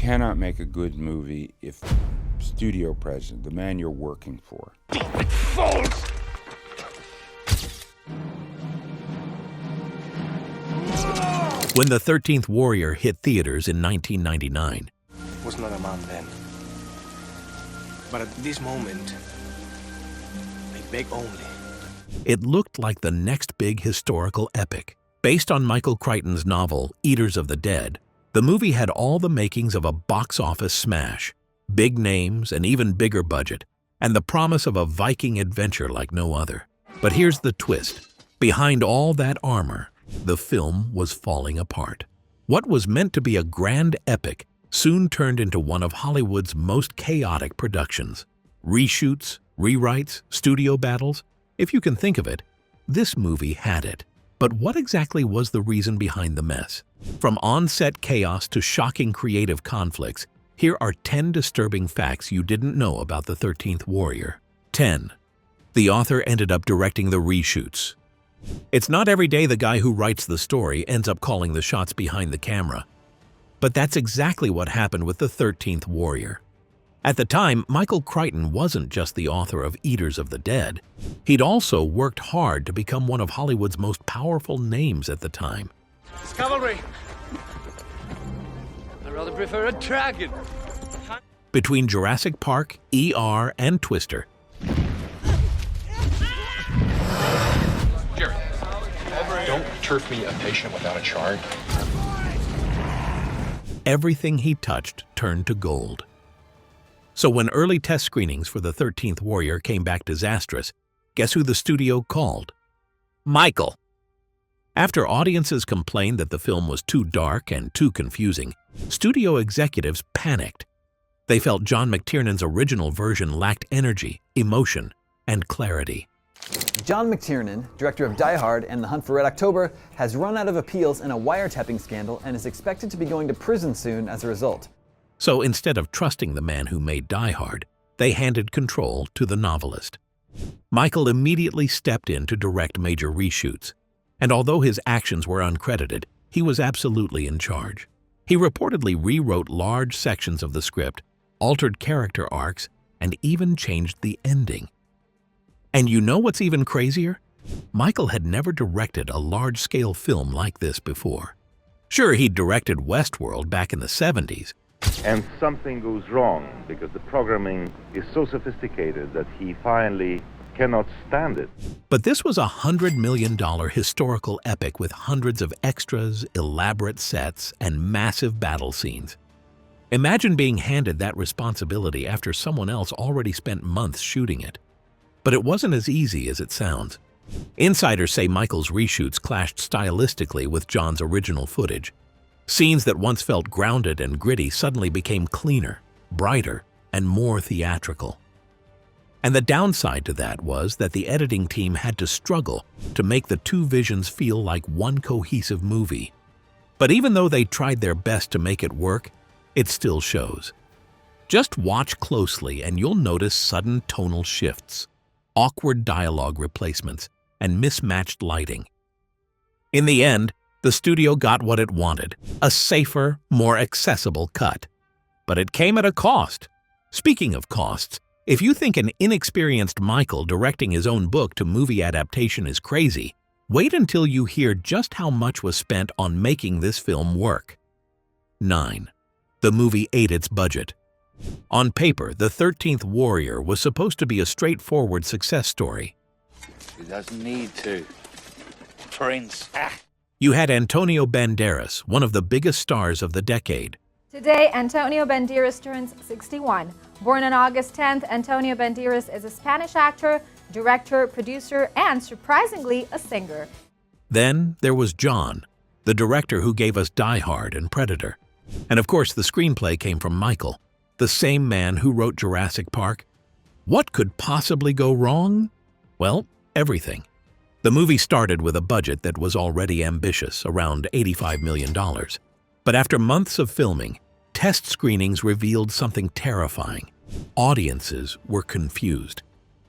cannot make a good movie if the studio president, the man you're working for. False! When The 13th Warrior hit theaters in 1999, Was not a man then. But at this moment, I beg only. it looked like the next big historical epic. Based on Michael Crichton's novel, Eaters of the Dead, the movie had all the makings of a box office smash, big names, an even bigger budget, and the promise of a Viking adventure like no other. But here's the twist. Behind all that armor, the film was falling apart. What was meant to be a grand epic soon turned into one of Hollywood's most chaotic productions. Reshoots, rewrites, studio battles. If you can think of it, this movie had it. But what exactly was the reason behind the mess? From on-set chaos to shocking creative conflicts, here are 10 disturbing facts you didn't know about The 13th Warrior. 10. The author ended up directing the reshoots. It's not every day the guy who writes the story ends up calling the shots behind the camera. But that's exactly what happened with The 13th Warrior. At the time, Michael Crichton wasn't just the author of Eaters of the Dead. He'd also worked hard to become one of Hollywood's most powerful names at the time. It's cavalry. I rather prefer a dragon. Between Jurassic Park, ER, and Twister, Jerry, don't turf me a patient without a chart. everything he touched turned to gold. So when early test screenings for The 13th Warrior came back disastrous, guess who the studio called? Michael. After audiences complained that the film was too dark and too confusing, studio executives panicked. They felt John McTiernan's original version lacked energy, emotion, and clarity. John McTiernan, director of Die Hard and The Hunt for Red October, has run out of appeals in a wiretapping scandal and is expected to be going to prison soon as a result. So instead of trusting the man who made Die Hard, they handed control to the novelist. Michael immediately stepped in to direct major reshoots, and although his actions were uncredited, he was absolutely in charge. He reportedly rewrote large sections of the script, altered character arcs, and even changed the ending. And you know what's even crazier? Michael had never directed a large-scale film like this before. Sure, he'd directed Westworld back in the 70s, and something goes wrong because the programming is so sophisticated that he finally cannot stand it. but this was a $100 million historical epic with hundreds of extras, elaborate sets, and massive battle scenes. Imagine being handed that responsibility after someone else already spent months shooting it. But it wasn't as easy as it sounds. Insiders say Michael's reshoots clashed stylistically with John's original footage. Scenes that once felt grounded and gritty suddenly became cleaner, brighter, and more theatrical. And the downside to that was that the editing team had to struggle to make the two visions feel like one cohesive movie. But even though they tried their best to make it work, it still shows. Just watch closely and you'll notice sudden tonal shifts, awkward dialogue replacements, and mismatched lighting. In the end, the studio got what it wanted, a safer, more accessible cut. But it came at a cost. Speaking of costs, if you think an inexperienced Michael directing his own book to movie adaptation is crazy, wait until you hear just how much was spent on making this film work. 9. The movie ate its budget. On paper, The 13th Warrior was supposed to be a straightforward success story. He doesn't need to. Prince. You had Antonio Banderas, one of the biggest stars of the decade. Today, Antonio Banderas turns 61. Born on August 10th, Antonio Banderas is a Spanish actor, director, producer, and surprisingly, a singer. Then there was John, the director who gave us Die Hard and Predator. And of course, the screenplay came from Michael, the same man who wrote Jurassic Park. What could possibly go wrong? Well, everything. The movie started with a budget that was already ambitious, around $85 million. But after months of filming, test screenings revealed something terrifying. Audiences were confused.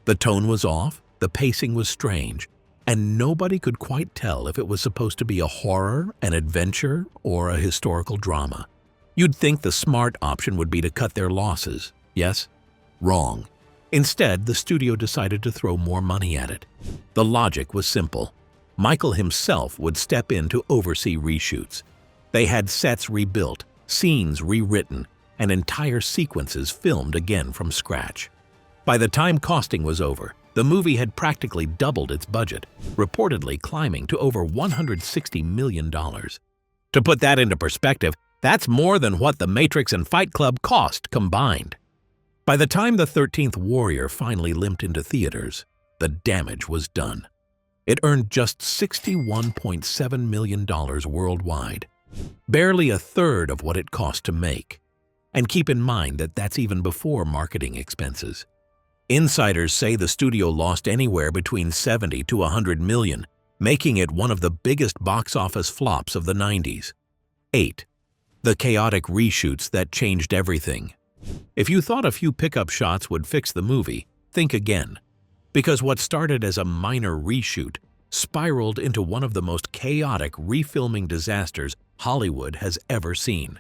The tone was off, the pacing was strange, and nobody could quite tell if it was supposed to be a horror, an adventure, or a historical drama. You'd think the smart option would be to cut their losses, yes? Wrong. Instead, the studio decided to throw more money at it. The logic was simple. Michael himself would step in to oversee reshoots. They had sets rebuilt, scenes rewritten, and entire sequences filmed again from scratch. By the time costing was over, the movie had practically doubled its budget, reportedly climbing to over $160 million. To put that into perspective, that's more than what The Matrix and Fight Club cost combined. By the time the 13th Warrior finally limped into theaters, the damage was done. It earned just $61.7 million worldwide, barely a third of what it cost to make. And keep in mind that that's even before marketing expenses. Insiders say the studio lost anywhere between 70 to 100 million, making it one of the biggest box office flops of the 90s. 8. The chaotic reshoots that changed everything. If you thought a few pickup shots would fix the movie, think again. Because what started as a minor reshoot spiraled into one of the most chaotic refilming disasters Hollywood has ever seen.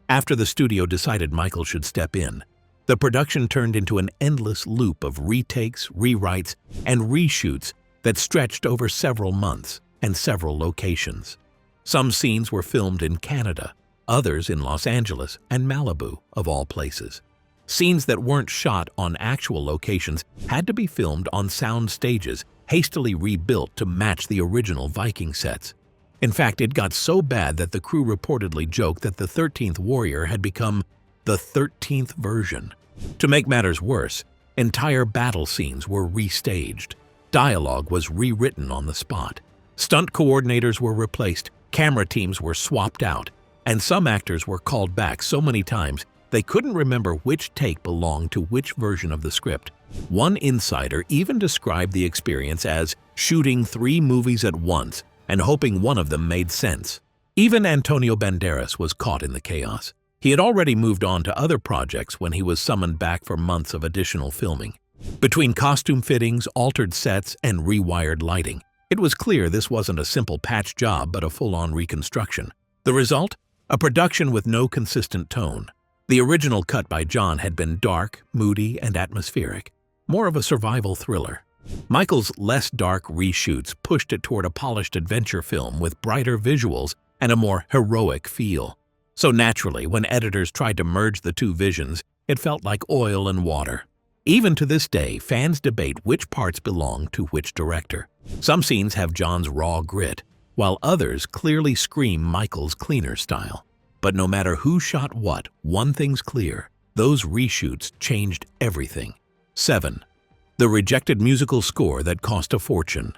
After the studio decided Michael should step in, the production turned into an endless loop of retakes, rewrites, and reshoots that stretched over several months and several locations. Some scenes were filmed in Canada, others in Los Angeles and Malibu, of all places. Scenes that weren't shot on actual locations had to be filmed on sound stages, hastily rebuilt to match the original Viking sets. In fact, it got so bad that the crew reportedly joked that the 13th Warrior had become the 13th version. To make matters worse, entire battle scenes were restaged. Dialogue was rewritten on the spot. Stunt coordinators were replaced, camera teams were swapped out, and some actors were called back so many times they couldn't remember which take belonged to which version of the script. One insider even described the experience as shooting 3 movies at once and hoping one of them made sense. Even Antonio Banderas was caught in the chaos. He had already moved on to other projects when he was summoned back for months of additional filming. Between costume fittings, altered sets, and rewired lighting, it was clear this wasn't a simple patch job but a full-on reconstruction. The result? A production with no consistent tone. The original cut by John had been dark, moody, and atmospheric, more of a survival thriller. Michael's less dark reshoots pushed it toward a polished adventure film with brighter visuals and a more heroic feel. So naturally, when editors tried to merge the two visions, it felt like oil and water. Even to this day, fans debate which parts belong to which director. Some scenes have John's raw grit, while others clearly scream Michael's cleaner style. But no matter who shot what, one thing's clear: those reshoots changed everything. 7. The rejected musical score that cost a fortune.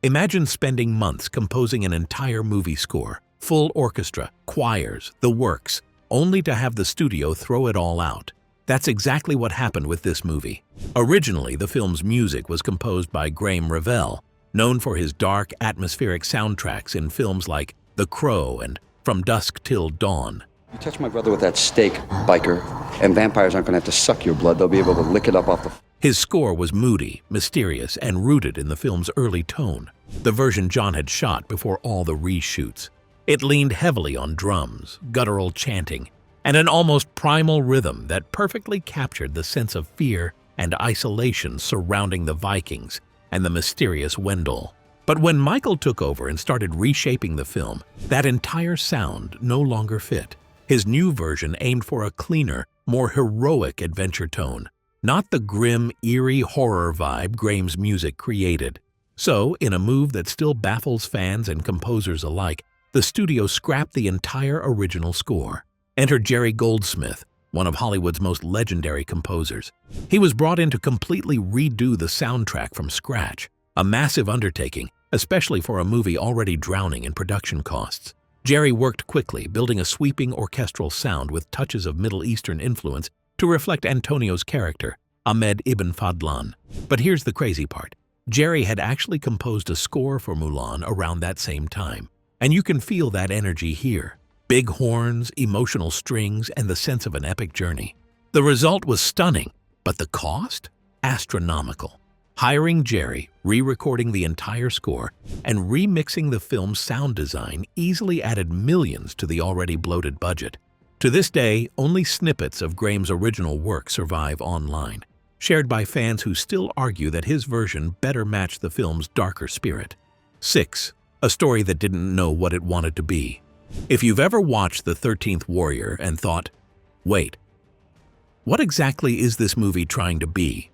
Imagine spending months composing an entire movie score, full orchestra, choirs, the works, only to have the studio throw it all out. That's exactly what happened with this movie. Originally, the film's music was composed by Graham Revell, known for his dark, atmospheric soundtracks in films like The Crow and From Dusk Till Dawn. You touch my brother with that steak, biker, and vampires aren't going to have to suck your blood. They'll be able to lick it up off the... His score was moody, mysterious, and rooted in the film's early tone, the version John had shot before all the reshoots. It leaned heavily on drums, guttural chanting, and an almost primal rhythm that perfectly captured the sense of fear and isolation surrounding the Vikings and the mysterious Wendell. But when Michael took over and started reshaping the film, that entire sound no longer fit. His new version aimed for a cleaner, more heroic adventure tone, not the grim, eerie horror vibe Graham's music created. So, in a move that still baffles fans and composers alike, the studio scrapped the entire original score. Enter Jerry Goldsmith, one of Hollywood's most legendary composers. He was brought in to completely redo the soundtrack from scratch, a massive undertaking, especially for a movie already drowning in production costs. Jerry worked quickly, building a sweeping orchestral sound with touches of Middle Eastern influence to reflect Antonio's character, Ahmed Ibn Fadlan. But here's the crazy part. Jerry had actually composed a score for Mulan around that same time. And you can feel that energy here. Big horns, emotional strings, and the sense of an epic journey. The result was stunning, but the cost? Astronomical. Hiring Jerry, re-recording the entire score, and remixing the film's sound design easily added millions to the already bloated budget. To this day, only snippets of Graham's original work survive online, shared by fans who still argue that his version better matched the film's darker spirit. 6. A story that didn't know what it wanted to be. If you've ever watched The 13th Warrior and thought, wait, what exactly is this movie trying to be?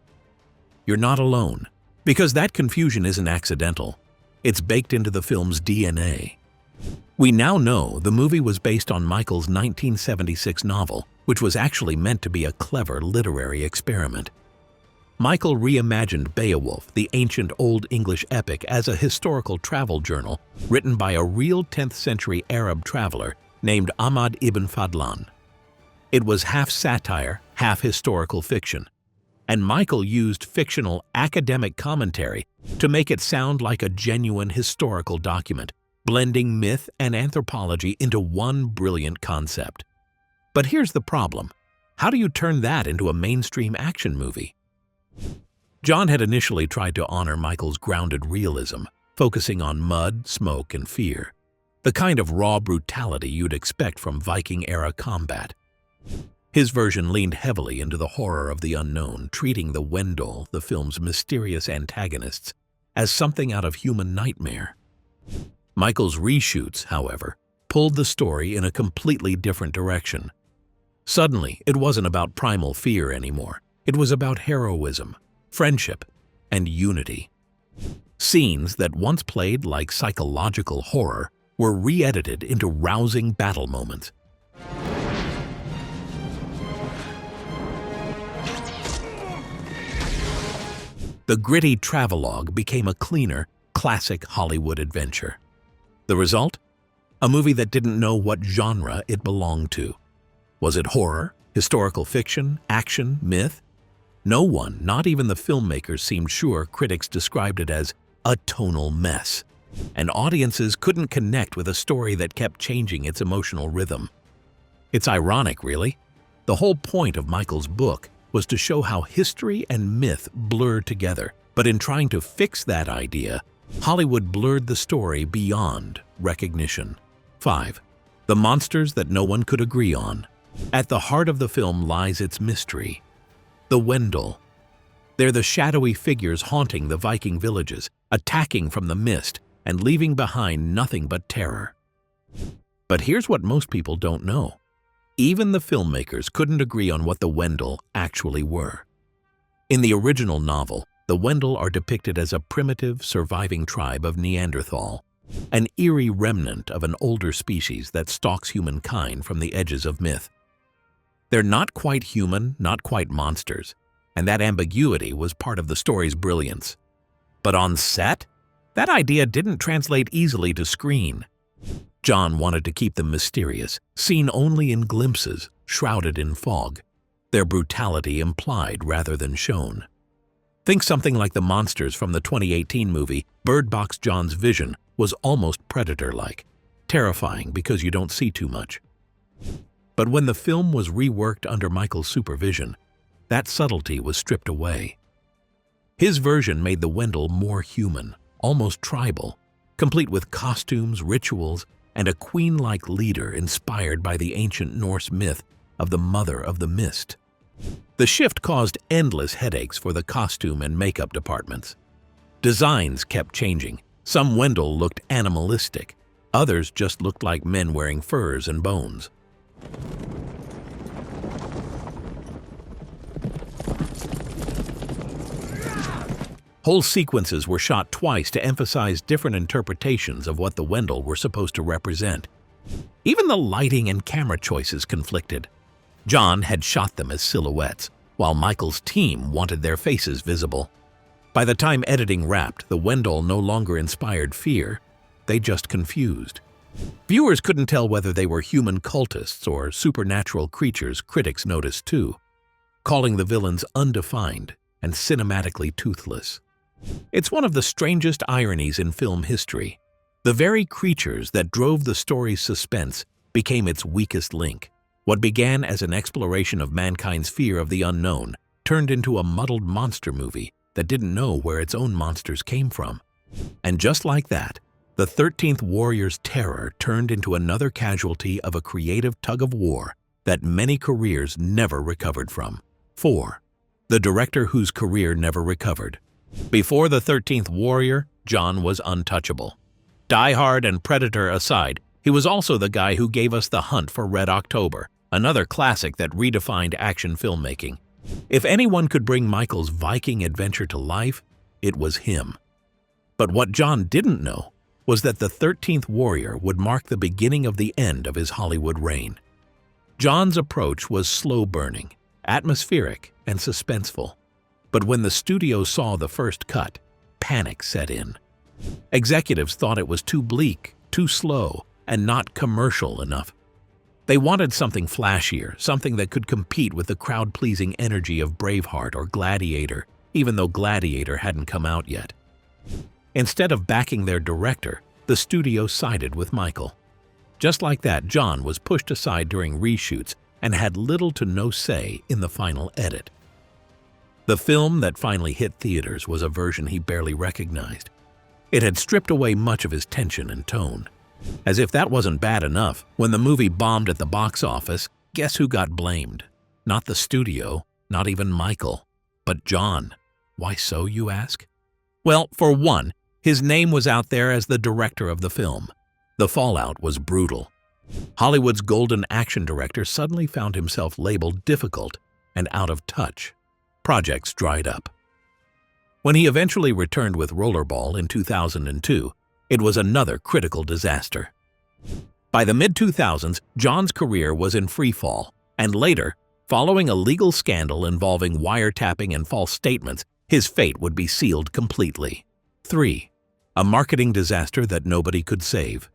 You're not alone, because that confusion isn't accidental. It's baked into the film's DNA. We now know the movie was based on Michael's 1976 novel, which was actually meant to be a clever literary experiment. Michael reimagined Beowulf, the ancient Old English epic, as a historical travel journal written by a real 10th century Arab traveler named Ahmad ibn Fadlan. It was half satire, half historical fiction, and Michael used fictional academic commentary to make it sound like a genuine historical document, blending myth and anthropology into one brilliant concept. But here's the problem. How do you turn that into a mainstream action movie? John had initially tried to honor Michael's grounded realism, focusing on mud, smoke, and fear, the kind of raw brutality you'd expect from Viking-era combat. His version leaned heavily into the horror of the unknown, treating the Wendell, the film's mysterious antagonists, as something out of human nightmare. Michael's Reshoots, however, pulled the story in a completely different direction. Suddenly, it wasn't about primal fear anymore. It was about heroism, friendship, and unity. Scenes that once played like psychological horror were re-edited into rousing battle moments. The gritty travelogue became a cleaner, classic Hollywood adventure. The result? A movie that didn't know what genre it belonged to. Was it horror, historical fiction, action, myth? No one, not even the filmmakers, seemed sure. Critics described it as a tonal mess, and audiences couldn't connect with a story that kept changing its emotional rhythm. It's ironic, really. The whole point of Michael's book was to show how history and myth blur together, but in trying to fix that idea, Hollywood blurred the story beyond recognition. 5. The monsters that no one could agree on. At the heart of the film lies its mystery. The Wendell. They're the shadowy figures haunting the Viking villages, attacking from the mist and leaving behind nothing but terror. But here's what most people don't know. Even the filmmakers couldn't agree on what the Wendell actually were. In the original novel, the Wendell are depicted as a primitive, surviving tribe of Neanderthal, an eerie remnant of an older species that stalks humankind from the edges of myth. They're not quite human, not quite monsters, and that ambiguity was part of the story's brilliance. But on set, that idea didn't translate easily to screen. John wanted to keep them mysterious, seen only in glimpses, shrouded in fog, their brutality implied rather than shown. Think something like the monsters from the 2018 movie Bird Box. John's vision was almost Predator-like, terrifying because you don't see too much. But when the film was reworked under Michael's supervision, that subtlety was stripped away. His version made the Wendell more human, almost tribal, complete with costumes, rituals, and a queen-like leader inspired by the ancient Norse myth of the Mother of the Mist. The shift caused endless headaches for the costume and makeup departments. Designs kept changing. Some Wendell looked animalistic, others just looked like men wearing furs and bones. Whole sequences were shot twice to emphasize different interpretations of what the Wendell were supposed to represent. Even the lighting and camera choices conflicted. John had shot them as silhouettes, while Michael's team wanted their faces visible. By the time editing wrapped, the Wendell no longer inspired fear, they just confused. Viewers couldn't tell whether they were human cultists or supernatural creatures. Critics noticed too, calling the villains undefined and cinematically toothless. It's one of the strangest ironies in film history. The very creatures that drove the story's suspense became its weakest link. What began as an exploration of mankind's fear of the unknown turned into a muddled monster movie that didn't know where its own monsters came from. And just like that, the 13th Warrior's terror turned into another casualty of a creative tug-of-war that many careers never recovered from. 4. The director whose career never recovered. Before the 13th Warrior, John was untouchable. Die Hard and Predator aside, he was also the guy who gave us The Hunt for Red October, another classic that redefined action filmmaking. If anyone could bring Michael's Viking adventure to life, it was him. But what John didn't know was that the 13th Warrior would mark the beginning of the end of his Hollywood reign. John's approach was slow-burning, atmospheric, and suspenseful. But when the studio saw the first cut, panic set in. Executives thought it was too bleak, too slow, and not commercial enough. They wanted something flashier, something that could compete with the crowd-pleasing energy of Braveheart or Gladiator, even though Gladiator hadn't come out yet. Instead of backing their director, the studio sided with Michael. Just like that, John was pushed aside during reshoots and had little to no say in the final edit. The film that finally hit theaters was a version he barely recognized. It had stripped away much of his tension and tone. As if that wasn't bad enough, when the movie bombed at the box office, guess who got blamed? Not the studio, not even Michael, but John. Why so, you ask? Well, for one, his name was out there as the director of the film. The fallout was brutal. Hollywood's golden action director suddenly found himself labeled difficult and out of touch. Projects dried up. When he eventually returned with Rollerball in 2002, it was another critical disaster. By the mid-2000s, John's career was in freefall, and later, following a legal scandal involving wiretapping and false statements, his fate would be sealed completely. 3. A marketing disaster that nobody could save.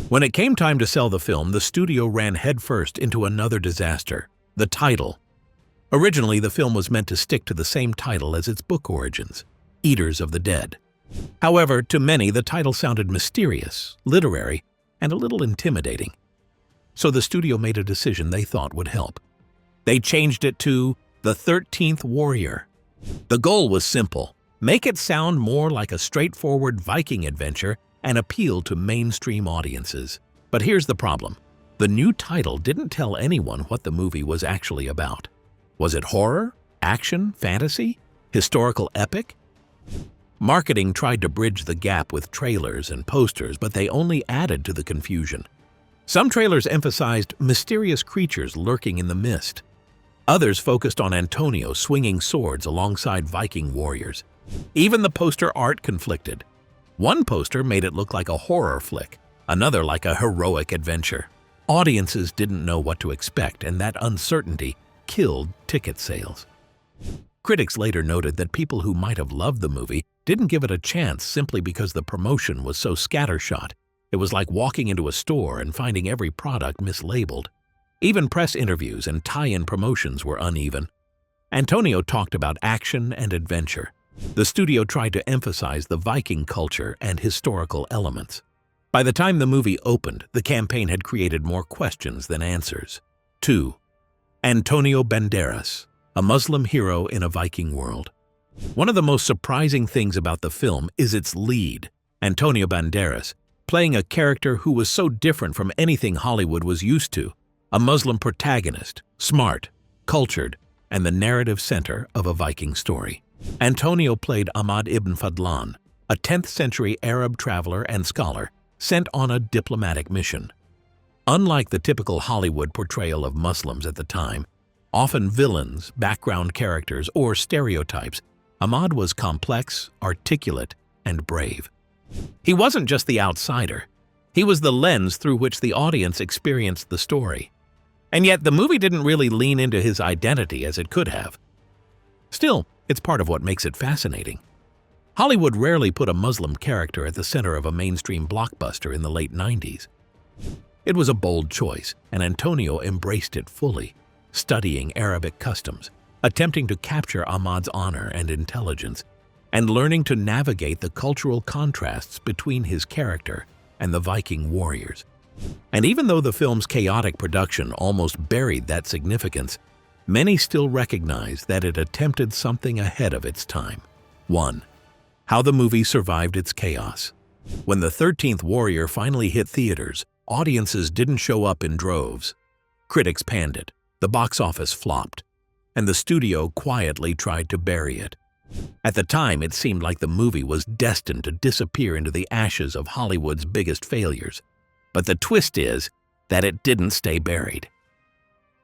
When it came time to sell the film, the studio ran headfirst into another disaster, the title. Originally, the film was meant to stick to the same title as its book origins, Eaters of the Dead. However, to many, the title sounded mysterious, literary, and a little intimidating. So the studio made a decision they thought would help. They changed it to The 13th Warrior. The goal was simple: make it sound more like a straightforward Viking adventure and appeal to mainstream audiences. But here's the problem. The new title didn't tell anyone what the movie was actually about. Was it horror, action, fantasy, historical epic? Marketing tried to bridge the gap with trailers and posters, but they only added to the confusion. Some trailers emphasized mysterious creatures lurking in the mist. Others focused on Antonio swinging swords alongside Viking warriors. Even the poster art conflicted. One poster made it look like a horror flick, another like a heroic adventure. Audiences didn't know what to expect, and that uncertainty killed ticket sales. Critics later noted that people who might have loved the movie didn't give it a chance simply because the promotion was so scattershot. It was like walking into a store and finding every product mislabeled. Even press interviews and tie-in promotions were uneven. Antonio talked about action and adventure. The studio tried to emphasize the Viking culture and historical elements. By the time the movie opened, the campaign had created more questions than answers. 2. Antonio Banderas, a Muslim hero in a Viking world. One of the most surprising things about the film is its lead, Antonio Banderas, playing a character who was so different from anything Hollywood was used to, a Muslim protagonist, smart, cultured, and the narrative center of a Viking story. Antonio played Ahmad ibn Fadlan, a 10th-century Arab traveler and scholar sent on a diplomatic mission. Unlike the typical Hollywood portrayal of Muslims at the time, often villains, background characters, or stereotypes, Ahmad was complex, articulate, and brave. He wasn't just the outsider. He was the lens through which the audience experienced the story. And yet, the movie didn't really lean into his identity as it could have. Still, it's part of what makes it fascinating. Hollywood rarely put a Muslim character at the center of a mainstream blockbuster in the late 90s. It was a bold choice, and Antonio embraced it fully, studying Arabic customs, attempting to capture Ahmad's honor and intelligence, and learning to navigate the cultural contrasts between his character and the Viking warriors. And even though the film's chaotic production almost buried that significance, many still recognize that it attempted something ahead of its time. 1. How the movie survived its chaos. When the 13th Warrior finally hit theaters, audiences didn't show up in droves. Critics panned it, The box office flopped, and the studio quietly tried to bury it. At the time, it seemed like the movie was destined to disappear into the ashes of Hollywood's biggest failures. But the twist is that it didn't stay buried.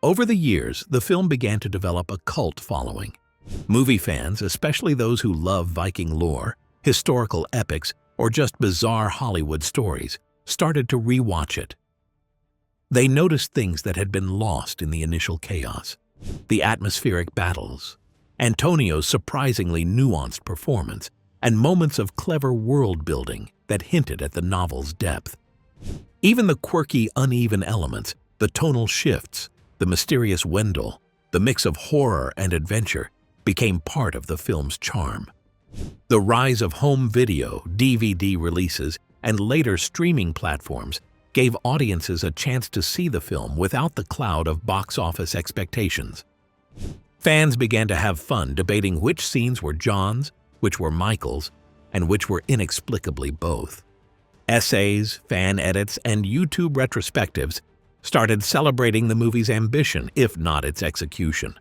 Over the years, the film began to develop a cult following. Movie fans, especially those who love Viking lore, historical epics, or just bizarre Hollywood stories, started to rewatch it. They noticed things that had been lost in the initial chaos: the atmospheric battles, Antonio's surprisingly nuanced performance, and moments of clever world-building that hinted at the novel's depth. Even the quirky, uneven elements, the tonal shifts, the mysterious Wendell, the mix of horror and adventure, became part of the film's charm. The rise of home video, DVD releases, and later streaming platforms gave audiences a chance to see the film without the cloud of box office expectations. Fans began to have fun debating which scenes were John's, which were Michael's, and which were inexplicably both. Essays, fan edits, and YouTube retrospectives started celebrating the movie's ambition, if not its execution.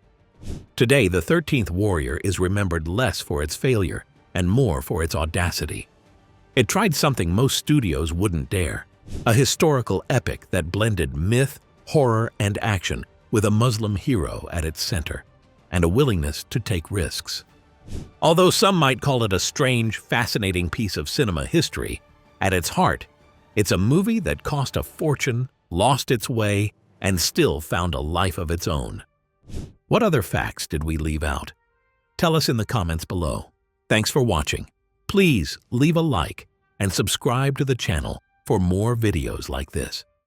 Today, The 13th Warrior is remembered less for its failure and more for its audacity. It tried something most studios wouldn't dare: a historical epic that blended myth, horror, and action with a Muslim hero at its center, and a willingness to take risks. Although some might call it a strange, fascinating piece of cinema history, at its heart, it's a movie that cost a fortune, lost its way, and still found a life of its own. What other facts did we leave out? Tell us in the comments below. Thanks for watching. Please leave a like and subscribe to the channel for more videos like this.